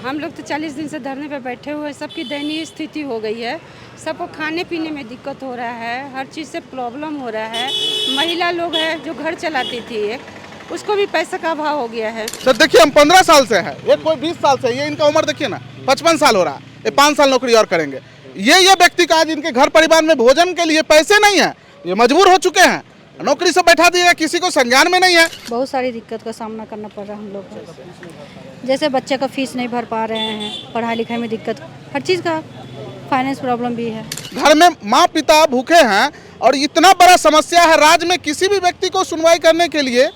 हम लोग तो 40 दिन से धरने पे बैठे हुए हैं। सबकी दयनीय स्थिति हो गई है। सबको खाने पीने में दिक्कत हो रहा है, हर चीज़ से प्रॉब्लम हो रहा है। महिला लोग हैं जो घर चलाती थी एक, उसको भी पैसे का अभाव हो गया है। सर देखिए, हम 15 साल से हैं, ये कोई 20 साल से, ये इनका उम्र देखिए ना 55 साल हो रहा है, ये 5 साल नौकरी और करेंगे। ये व्यक्ति का आज इनके घर परिवार में भोजन के लिए पैसे नहीं है, ये मजबूर हो चुके हैं, नौकरी से बैठा दिया, किसी को संज्ञान में नहीं है। बहुत सारी दिक्कत का सामना करना पड़ रहा है हम लोग को। जैसे बच्चे का फीस नहीं भर पा रहे हैं, पढ़ाई लिखाई में दिक्कत, हर चीज़ का फाइनेंस प्रॉब्लम भी है। घर में माँ पिता भूखे हैं और इतना बड़ा समस्या है, राज्य में किसी भी व्यक्ति को सुनवाई करने के लिए,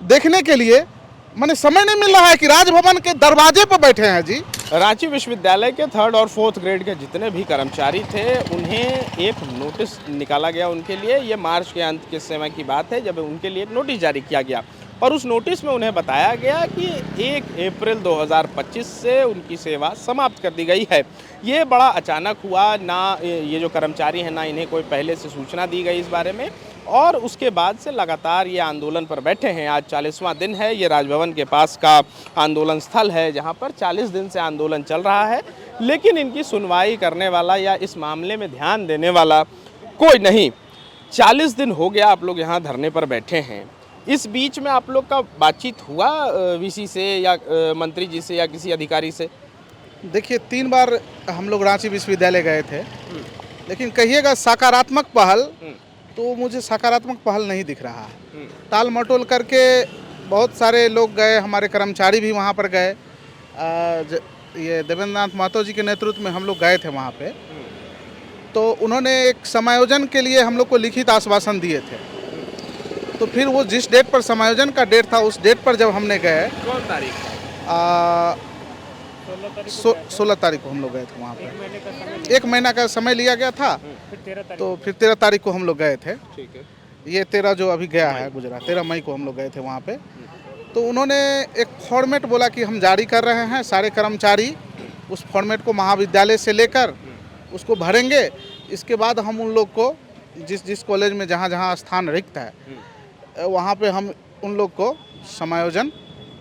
देखने के लिए मैंने समय नहीं मिल रहा है कि राजभवन के दरवाजे पर बैठे हैं जी। रांची विश्वविद्यालय के 3rd और 4th ग्रेड के जितने भी कर्मचारी थे, उन्हें एक नोटिस निकाला गया उनके लिए। ये मार्च के अंत के समय की बात है जब उनके लिए एक नोटिस जारी किया गया और उस नोटिस में उन्हें बताया गया कि 1 अप्रैल 2025 से उनकी सेवा समाप्त कर दी गई है। ये बड़ा अचानक हुआ, ना ये जो कर्मचारी हैं ना इन्हें कोई पहले से सूचना दी गई इस बारे में, और उसके बाद से लगातार ये आंदोलन पर बैठे हैं। आज 40वां दिन है, ये राजभवन के पास का आंदोलन स्थल है जहां पर 40 दिन से आंदोलन चल रहा है, लेकिन इनकी सुनवाई करने वाला या इस मामले में ध्यान देने वाला कोई नहीं। 40 दिन हो गया आप लोग यहाँ धरने पर बैठे हैं। इस बीच में आप लोग का बातचीत हुआ वीसी से या मंत्री जी से या किसी अधिकारी से? देखिए, 3 बार हम लोग रांची विश्वविद्यालय गए थे, लेकिन कहिएगा सकारात्मक पहल, तो मुझे सकारात्मक पहल नहीं दिख रहा है। टाल मटोल करके बहुत सारे लोग गए, हमारे कर्मचारी भी वहाँ पर गए। ये देवेंद्र नाथ महतो जी के नेतृत्व में हम लोग गए थे वहाँ पे, तो उन्होंने एक समायोजन के लिए हम लोग को लिखित आश्वासन दिए थे। तो फिर वो जिस डेट पर समायोजन का डेट था, उस डेट पर जब हमने गए, कौन तारीख? 16 तारीख को हम लोग गए थे वहाँ पे। 1 महीना का समय लिया गया था, तो फिर 13 तारीख को हम लोग गए थे। ठीक है। ये 13 जो अभी गया है गुजरा, 13 मई को हम लोग गए थे वहाँ पे। तो उन्होंने एक फॉर्मेट बोला कि हम जारी कर रहे हैं, सारे कर्मचारी उस फॉर्मेट को महाविद्यालय से लेकर उसको भरेंगे। इसके बाद हम उन लोग को जिस कॉलेज में जहाँ स्थान रिक्त है, वहाँ पे हम उन लोग को समायोजन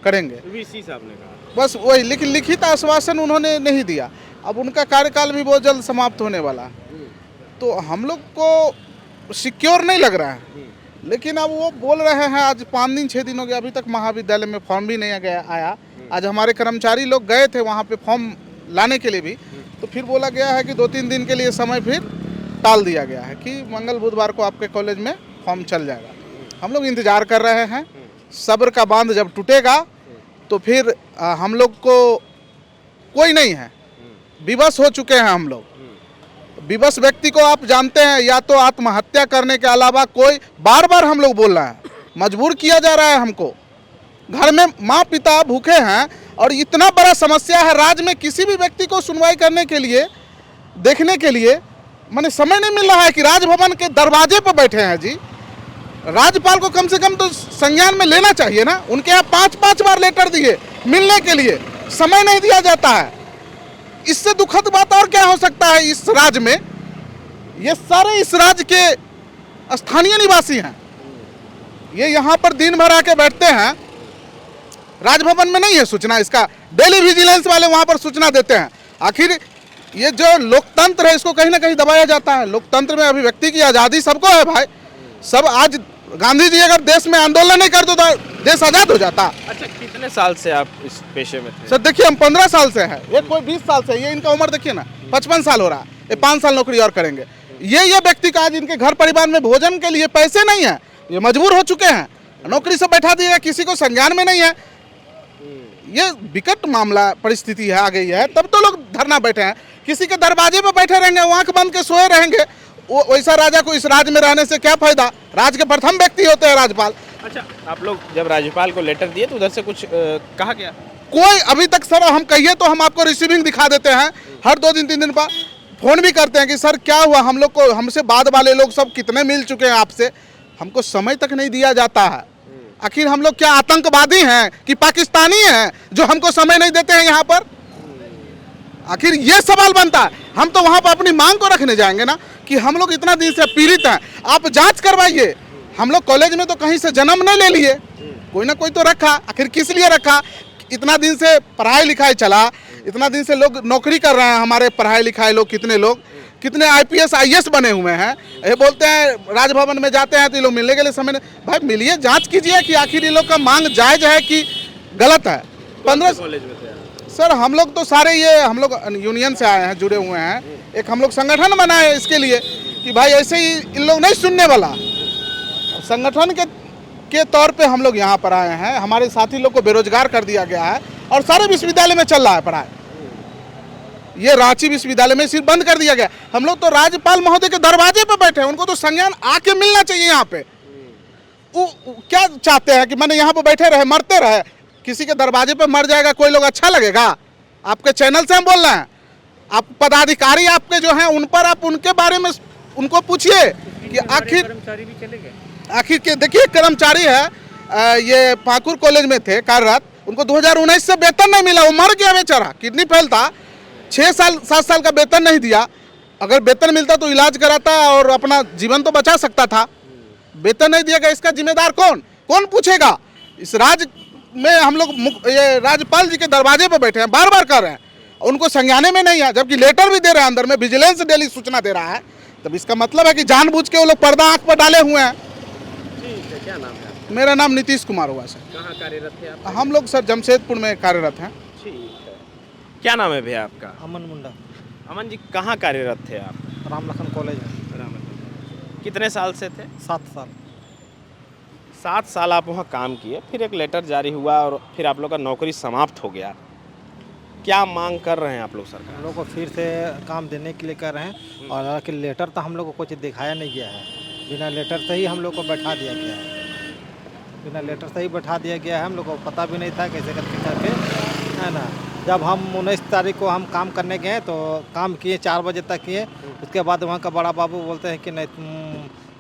करेंगे। वीसी साहब ने कहा बस वही, लेकिन लिखित आश्वासन उन्होंने नहीं दिया। अब उनका कार्यकाल भी बहुत जल्द समाप्त होने वाला है, तो हम लोग को सिक्योर नहीं लग रहा है। लेकिन अब वो बोल रहे हैं, आज 5 दिन 6 दिन हो गया, अभी तक महाविद्यालय में फॉर्म भी नहीं आया। आज हमारे कर्मचारी लोग गए थे वहाँ पे फॉर्म लाने के लिए भी, तो फिर बोला गया है कि 2-3 दिन के लिए समय फिर टाल दिया गया है कि मंगल बुधवार को आपके कॉलेज में फॉर्म चल जाएगा। हम लोग इंतज़ार कर रहे हैं, सब्र का बांध जब टूटेगा तो फिर हम लोग को कोई नहीं है, विवश हो चुके हैं हम लोग। विवश व्यक्ति को आप जानते हैं, या तो आत्महत्या करने के अलावा कोई, बार बार हम लोग बोल रहे हैं, मजबूर किया जा रहा है हमको। घर में माँ पिता भूखे हैं और इतना बड़ा समस्या है, राज्य में किसी भी व्यक्ति को सुनवाई करने के लिए, देखने के लिए मैंने समय नहीं मिल रहा है कि राजभवन के दरवाजे पर बैठे हैं जी। राज्यपाल को कम से कम तो संज्ञान में लेना चाहिए ना। उनके यहाँ 5-5 बार लेटर दिए मिलने के लिए, समय नहीं दिया जाता है। इससे दुखद बात और क्या हो सकता है इस राज्य में? ये सारे इस राज्य के स्थानीय निवासी हैं, ये यहाँ पर दिन भर आके बैठते हैं। राजभवन में नहीं है सूचना, इसका डेली विजिलेंस वाले वहाँ पर सूचना देते हैं। आखिर ये जो लोकतंत्र है, इसको कहीं ना कहीं दबाया जाता है। लोकतंत्र में अभिव्यक्ति की आज़ादी सबको है भाई। सब, आज गांधी जी अगर देश में आंदोलन नहीं करते तो देश आज़ाद हो जाता। अच्छा, कितने साल से आप इस पेशे में थे? सर देखिए, हम 15 साल से हैं, ये कोई 20 साल से, ये इनका उम्र देखिए ना 55 साल हो रहा है, ये 5 साल नौकरी और करेंगे। ये व्यक्ति का आज इनके घर परिवार में भोजन के लिए पैसे नहीं है, ये मजबूर हो चुके हैं, नौकरी से बैठा दिया, किसी को संज्ञान में नहीं है। ये विकट मामला परिस्थिति है, आ गई है, तब तो लोग धरना बैठे हैं। किसी के दरवाजे पर बैठे रहेंगे, आंख बंद के सोए रहेंगे, वैसा राजा को इस राज्य में रहने से क्या फायदा? राज्य के प्रथम व्यक्ति होते हैं राज्यपाल। अच्छा, आप लोग जब राज्यपाल को लेटर दिए तो उधर से कुछ कहा गया? कोई अभी तक सर, हम कहिए तो हम आपको रिसीविंग दिखा देते हैं, हर 2 दिन 3 दिन पर फोन भी करते हैं कि सर क्या हुआ, हम लोग को, हमसे बाद वाले लोग सब कितने मिल चुके हैं आपसे, हमको समय तक नहीं दिया जाता है। आखिर हम लोग क्या आतंकवादी हैं कि पाकिस्तानी हैं जो हमको समय नहीं देते हैं यहाँ पर? आखिर ये सवाल बनता है। हम तो वहाँ पर अपनी मांग को रखने जाएंगे ना कि हम लोग इतना दिन से पीड़ित हैं, आप जांच करवाइए। हम लोग कॉलेज में तो कहीं से जन्म नहीं ले लिए, कोई ना कोई तो रखा। आखिर किस लिए रखा? इतना दिन से पढ़ाई लिखाई चला, इतना दिन से लोग नौकरी कर रहे हैं, हमारे पढ़ाई लिखाए लोग, कितने IPS IAS बने हुए हैं। ये बोलते हैं राजभवन में जाते हैं तो ये लोग मिलने के लिए समय नहीं। भाई मिलिए, जांच कीजिए कि आखिर ये लोग का मांग जायज है कि गलत है। 15 कॉलेज में थे सर हम लोग तो सारे ये हम लोग यूनियन से आए हैं, जुड़े हुए हैं। एक हम लोग संगठन बनाए इसके लिए कि भाई ऐसे ही इन लोग नहीं सुनने वाला। संगठन के तौर पे हम लोग यहाँ पर आए हैं। हमारे साथी लोग को बेरोजगार कर दिया गया है और सारे विश्वविद्यालय में चल रहा है पढ़ाई। ये रांची विश्वविद्यालय में सिर्फ बंद कर दिया गया। हम लोग तो राज्यपाल महोदय के दरवाजे पे बैठे हैं, उनको तो संज्ञान आके मिलना चाहिए यहाँ पे। वो क्या चाहते हैं कि मैंने यहाँ पे बैठे रहे, मरते रहे? किसी के दरवाजे पे मर जाएगा कोई लोग अच्छा लगेगा? आपके चैनल से हम बोल रहे हैं, आप पदाधिकारी आपके जो हैं उन पर आप उनके बारे में उनको पूछिए कि आखिर के देखिए कर्मचारी है ये पाकुर कॉलेज में थे कार्यरत, उनको 2019 से वेतन नहीं मिला, वो मर गया बेचारा, किडनी फेल था, 7 साल का वेतन नहीं दिया। अगर वेतन मिलता तो इलाज कराता और अपना जीवन तो बचा सकता था। वेतन नहीं दिया गया, इसका जिम्मेदार कौन पूछेगा? इस राज्य में हम लोग ये राज्यपाल जी के दरवाजे पर बैठे हैं, बार बार कर रहे हैं, उनको संज्ञाने में नहीं है, जबकि लेटर भी दे रहे हैं, अंदर में विजिलेंस डेली सूचना दे रहा है। तब इसका मतलब है कि जानबूझ के वो लोग पर्दा आंख पर डाले हुए हैं। ठीक है, क्या नाम है आपका? मेरा नाम नीतीश कुमार हुआ सर। कहाँ कार्यरत थे आप? हम लोग सर जमशेदपुर में कार्यरत हैं। ठीक है, क्या नाम है भैया आपका? अमन मुंडा, अमन जी कहाँ कार्यरत थे आप? राम लखन कॉलेज में। कितने साल से थे? 7 साल। 7 साल आप वहाँ काम किए, फिर एक लेटर जारी हुआ और फिर आप लोग का नौकरी समाप्त हो गया। क्या मांग कर रहे हैं आप लोग सरकार? हम लोग को फिर से काम देने के लिए कर रहे हैं और हालांकि लेटर तो हम लोग को कुछ दिखाया नहीं गया है। बिना लेटर से ही हम लोग को बैठा दिया गया है, बिना लेटर से ही बैठा दिया गया है। हम लोग को पता भी नहीं था कैसे करके है ना। जब हम 19 तारीख को हम काम करने गए तो काम किए, 4 बजे तक किए। उसके बाद वहाँ का बड़ा बाबू बोलते हैं कि नहीं तुम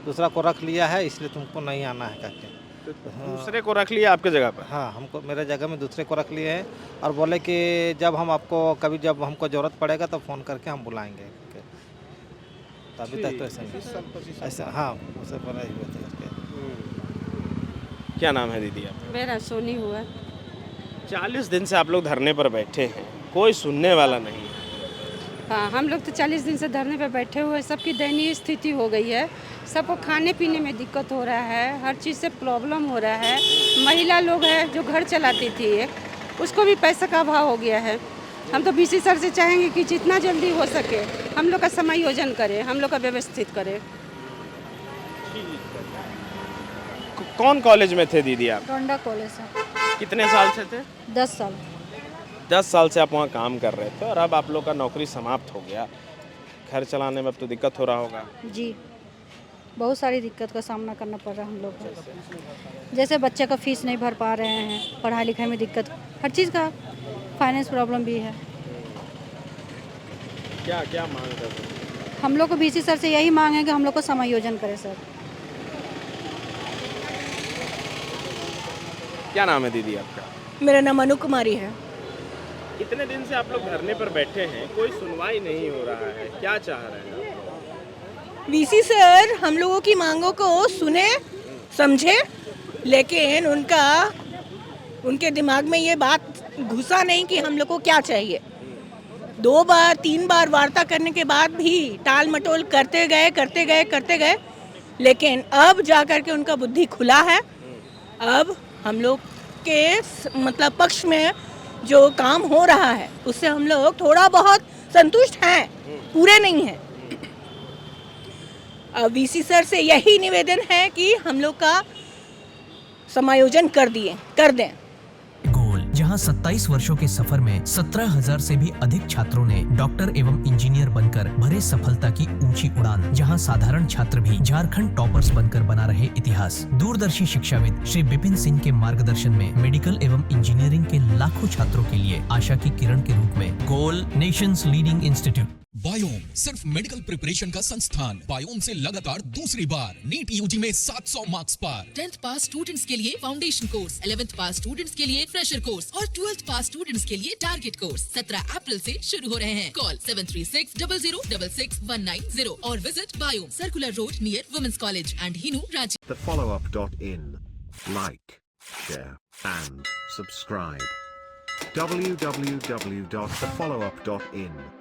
दूसरा को रख लिया है इसलिए तुमको नहीं आना है करके। दूसरे को रख लिया आपके जगह पर? हाँ, हमको मेरे जगह में दूसरे को रख लिए हैं और बोले कि जब हम आपको कभी जब हमको ज़रूरत पड़ेगा तो फ़ोन करके हम बुलाएंगे। तो अभी तक तो ऐसा हाँ उससे पहले ही हुआ था। क्या नाम है दीदी आप? मेरा सोनी हुआ। 40 दिन से आप लोग धरने पर बैठे हैं, कोई सुनने वाला नहीं है। हाँ, हम लोग तो 40 दिन से धरने पे बैठे हुए, सबकी दयनीय स्थिति हो गई है। सबको खाने पीने में दिक्कत हो रहा है, हर चीज़ से प्रॉब्लम हो रहा है। महिला लोग हैं जो घर चलाती थी एक, उसको भी पैसा का अभाव हो गया है। हम तो BC सर से चाहेंगे कि जितना जल्दी हो सके हम लोग का समायोजन करें, हम लोग का व्यवस्थित करें। कौन कॉलेज में थे दीदी आप? टोंडा कॉलेज से। कितने साल से थे? 10 साल। 10 साल से आप वहाँ काम कर रहे थे और अब आप लोग का नौकरी समाप्त हो गया। घर चलाने में अब तो दिक्कत हो रहा होगा। जी, बहुत सारी दिक्कत का सामना करना पड़ रहा है हम लोग को। जैसे बच्चे का फीस नहीं भर पा रहे हैं, पढ़ाई लिखाई में दिक्कत, हर चीज़ का फाइनेंस प्रॉब्लम भी है। क्या क्या मांग कर रहे हैं? हम लोग को BC सर से यही मांग है कि हम लोग को समायोजन करें सर। क्या नाम है दीदी आपका? मेरा नाम अनु कुमारी है। इतने दिन से आप लोग धरने पर बैठे हैं, कोई सुनवाई नहीं हो रहा है, क्या चाह रहे हैं? VC सर हम लोगों की मांगों को सुने समझे, लेकिन उनके दिमाग में ये बात घुसा नहीं कि हम लोग को क्या चाहिए। 2 बार 3 बार वार्ता करने के बाद भी टाल मटोल करते गए, लेकिन अब जा कर के उनका बुद्धि खुला है। अब हम लोग के मतलब पक्ष में जो काम हो रहा है उससे हम लोग थोड़ा बहुत संतुष्ट हैं, पूरे नहीं हैं। VC सर से यही निवेदन है कि हम लोग का समायोजन कर दें। गोल, जहां 27 वर्षों के सफर में 17,000 से भी अधिक छात्रों ने डॉक्टर एवं इंजीनियर बनकर भरे सफलता की ऊंची उड़ान, जहां साधारण छात्र भी झारखंड टॉपर्स बनकर बना रहे इतिहास। दूरदर्शी शिक्षाविद श्री विपिन सिंह के मार्गदर्शन में मेडिकल एवं इंजीनियरिंग के लाखों छात्रों के लिए आशा की किरण के रूप में गोल, नेशंस लीडिंग इंस्टीट्यूट। बायोम सिर्फ मेडिकल प्रिपरेशन का संस्थान। बायोम से लगातार दूसरी बार नीट यूजी में 700 मार्क्स पार। 10th पास स्टूडेंट्स के लिए फाउंडेशन कोर्स, 11th पास स्टूडेंट्स के लिए फ्रेशर कोर्स और 12th पास स्टूडेंट्स के लिए टारगेट कोर्स 17 अप्रैल से शुरू हो रहे हैं। कॉल 7360066190 और visit Biome, circular road near women's college and Hinoo, Ranchi. The followup.in. Like, share and subscribe. www.thefollowup.in